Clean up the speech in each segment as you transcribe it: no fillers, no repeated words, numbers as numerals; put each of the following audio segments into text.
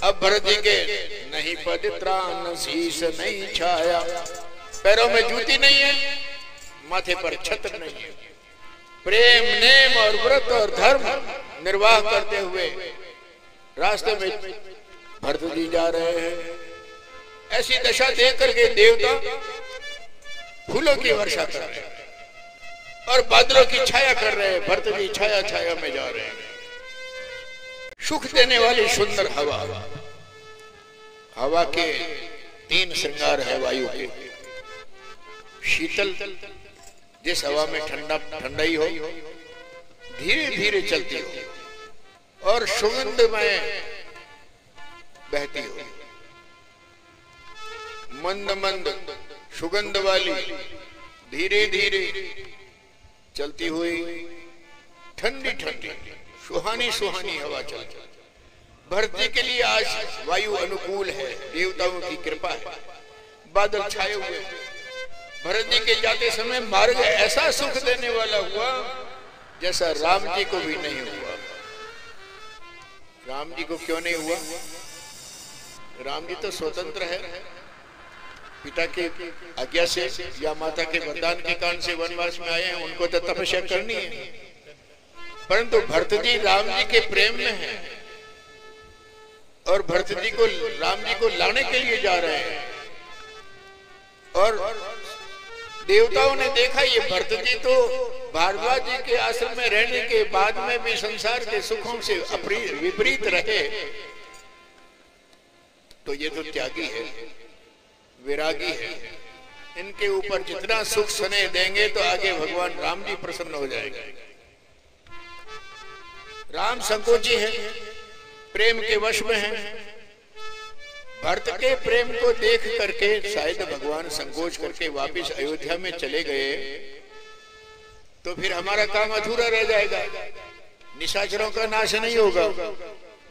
अब भरत जी के नहीं पद त्राण शीश नहीं छाया, पैरों में जूती नहीं है, माथे पर छत्र नहीं है। प्रेम नेम और व्रत और धर्म निर्वाह करते हुए रास्ते में भरत जी जा रहे हैं। ऐसी दशा देख करके देवता फूलों की वर्षा कर रहे हैं और बादलों की छाया कर रहे हैं। भरत जी छाया छाया में जा रहे हैं। सुख देने वाली सुंदर हवा, हवा के 3 श्रृंगार है वायु के। शीतल, जिस हवा में ठंडा ठंडाई हो, धीरे धीरे चलती हो और सुगंध में बहती हो। मंद मंद सुगंध वाली धीरे धीरे चलती हुई ठंडी ठंडी सुहानी सुहानी हवा चलती। भरत जी के लिए आज वायु अनुकूल है, देवताओं की कृपा है। बादल छाए हुए, भरत जी के जाते समय मार्ग ऐसा सुख देने वाला हुआ जैसा राम जी को भी नहीं हुआ। राम जी को क्यों नहीं हुआ? राम जी तो स्वतंत्र है, पिता के आज्ञा से या माता के वरदान के कारण से वनवास में आए हैं, उनको तो तपस्या करनी है। परंतु भरत जी राम जी के प्रेम में हैं और भरत जी को राम जी को लाने के लिए जा रहे हैं। और देवताओं ने देखा ये भरत जी तो भारद्वाज जी के आश्रम में रहने के बाद में भी संसार के सुखों से विपरीत रहे, तो ये तो त्यागी है, विरागी है। इनके ऊपर जितना सुख स्नेह देंगे तो आगे भगवान राम जी प्रसन्न हो जाएगा। राम संकोची है, प्रेम के वश में है। भरत के प्रेम को देख करके शायद भगवान संकोच करके वापिस अयोध्या में चले गए तो फिर हमारा काम अधूरा रह जाएगा, निशाचरों का नाश नहीं होगा।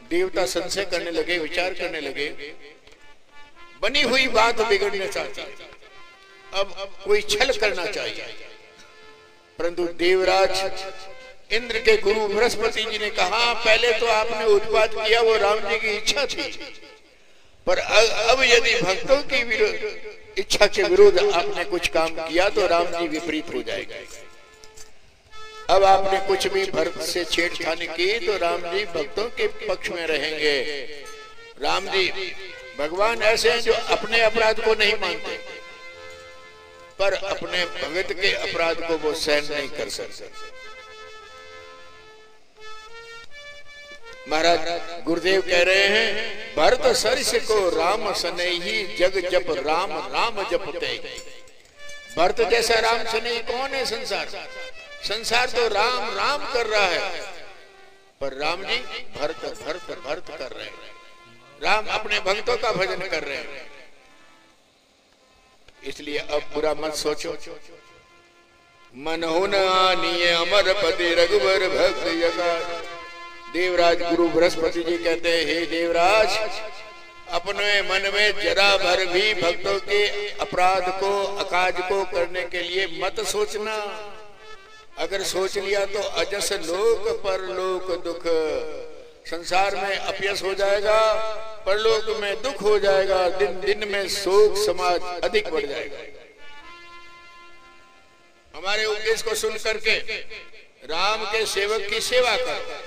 देवता संशय करने लगे, विचार करने लगे, बनी हुई बात बिगड़ने चाहती, अब कोई छल करना चाहिए। परंतु देवराज इंद्र के गुरु बृहस्पति जी ने कहा पहले तो आपने उत्पात किया, वो राम जी की इच्छा थी, पर अब यदि भक्तों की इच्छा के विरुद्ध आपने कुछ काम किया तो राम जी विपरीत हो जाएगा। अब आपने कुछ भी भरत से छेड़छाड़ की तो राम जी भक्तों के पक्ष में रहेंगे। राम जी भगवान ऐसे हैं जो अपने अपराध को नहीं मानते, पर अपने भगत के अपराध को वो सहन नहीं कर सकते। महाराज गुरुदेव कह रहे हैं भरत सरिस को राम सनेही जग जप राम राम जपते। भरत जैसा राम सनेही कौन है संसार? संसार तो राम राम कर रहा है, पर राम जी भरत भरत भरत कर रहे हैं। राम अपने भक्तों का भजन कर रहे हैं। इसलिए अब बुरा मत सोचो। मन होना आनिए अमर पति रघुवर भक्त यकार। देवराज गुरु बृहस्पति जी कहते हैं हे देवराज, अपने मन में जरा भर भी भक्तों के अपराध को अकाज को करने के लिए मत सोचना। अगर सोच लिया तो अजस लोक परलोक दुख, संसार में अपयश हो जाएगा, परलोक में दुख हो जाएगा, दिन दिन में शोक समाज अधिक बढ़ जाएगा। हमारे उपदेश को सुन करके राम के सेवक की सेवा करो।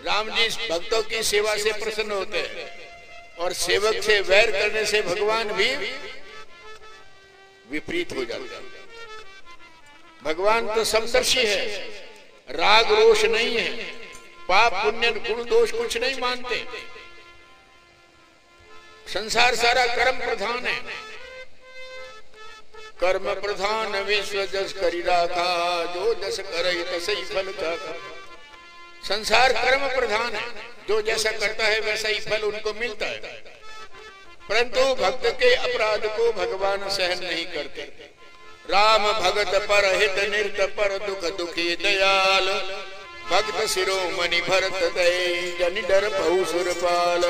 राम जी भक्तों की सेवा से प्रसन्न होते हैं और सेवक से वैर करने से भगवान भी विपरीत हो जाते हैं। भगवान तो समदर्शी है, राग रोष नहीं है, पाप पुण्य गुण दोष कुछ नहीं मानते। संसार सारा कर्म प्रधान है। कर्म प्रधान विश्व जस करी राखा, जो जस करे तसई फल चाखा। संसार कर्म प्रधान है, जो जैसा करता है वैसा ही फल उनको मिलता है। परंतु भक्त के अपराध को भगवान सहन नहीं करते। राम भगत पर हित निरत पर दुख दुखी दयाल, भक्त शिरोमणि भरत दई जन डर बहु सुरपाल।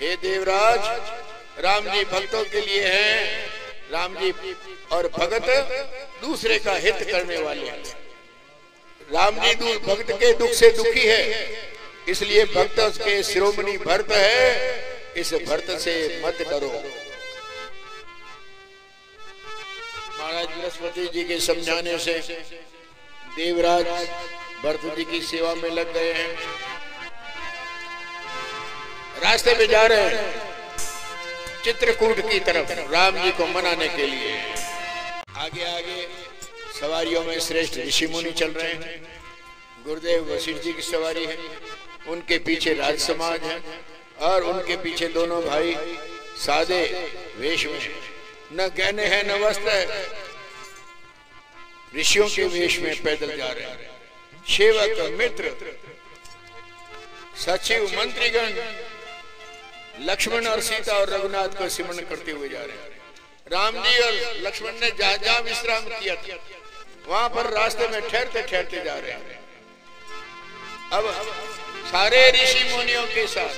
हे देवराज, राम जी भक्तों के लिए हैं। राम जी और भगत दूसरे का हित करने वाले हैं। राम जी भक्त के दुख से दुखी है, इसलिए भक्त उसके शिरोमणि भरत है इस भरत से मत डरो। महाराज बृहस्पति जी के समझाने से देवराज भरत जी की सेवा में लग गए हैं। रास्ते पे जा रहे हैं चित्रकूट की तरफ राम जी को मनाने के लिए। आगे आगे सवारियों में श्रेष्ठ ऋषि मुनि चल रहे हैं। गुरुदेव वशिष्ठ जी की सवारी है, उनके पीछे राज समाज है और उनके पीछे दोनों भाई सादे वेश में, न गहने हैं न वस्त्र है, ऋषियों के वेश में पैदल जा रहे हैं। सेवक मित्र सचिव मंत्रीगण लक्ष्मण और सीता और रघुनाथ को सिमरण करते हुए जा रहे हैं। राम जी और लक्ष्मण ने जहां जहां विश्राम किया था वहां पर रास्ते में ठहरते ठहरते जा रहे हैं। अब सारे ऋषि मुनियों के साथ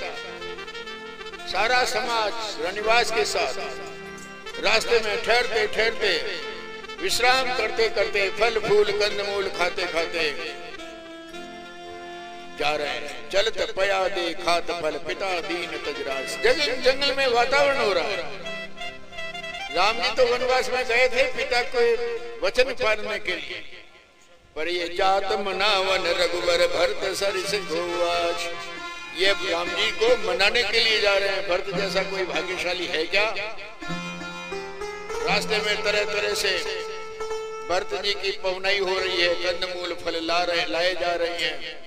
सारा समाज रनिवास के साथ रास्ते में ठहरते ठहरते विश्राम करते करते फल फूल कंदमूल खाते खाते जा रहे हैं। चलत पया दे खात फल पिता दीन तजरास। जंगल में वातावरण हो रहा है। राम जी तो वनवास में गए थे पिता को वचन पालने के लिए, पर ये जात मनावन रघुवर भरत सरिस गोवाच, ये राम जी को मनाने के लिए जा रहे हैं। भरत जैसा कोई भाग्यशाली है क्या? रास्ते में तरह तरह से भरत जी की पवनाई हो रही है, कंदमूल फल लाए जा रहे हैं।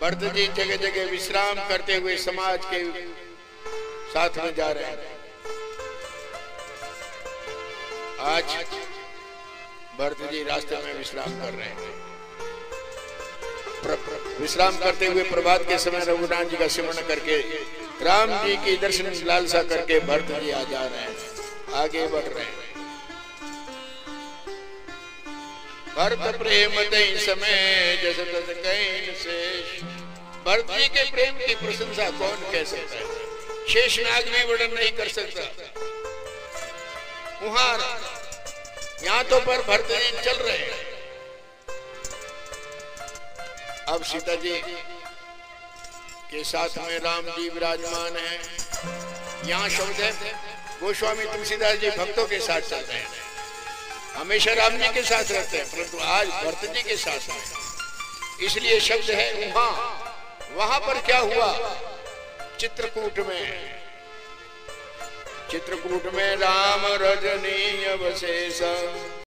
भरत जी जगह जगह विश्राम करते हुए समाज के साथ में जा रहे हैं। आज भरत जी रास्ते में विश्राम कर रहे हैं। विश्राम करते हुए प्रभात के समय रघुनाथ जी का स्मरण करके राम जी की दर्शन लालसा करके भरत जी आ जा रहे हैं, आगे बढ़ रहे हैं। भरत प्रेम दई समय जस तस कहीं शेष। भरत जी के प्रेम की प्रशंसा कौन कह सकता है? शेषनाग भी वर्णन नहीं कर सकता। यहाँ तो पर भरत जी चल रहे हैं। अब सीता जी के साथ में राम जी विराजमान हैं। यहाँ शब्द है गोस्वामी तुलसीदास जी भक्तों के साथ चल रहे हैं, हमेशा राम जी के साथ रहते हैं, परंतु आज भरत जी के साथ हैं। इसलिए शब्द है वहां पर क्या हुआ? चित्रकूट में राम रजनी अवशेष।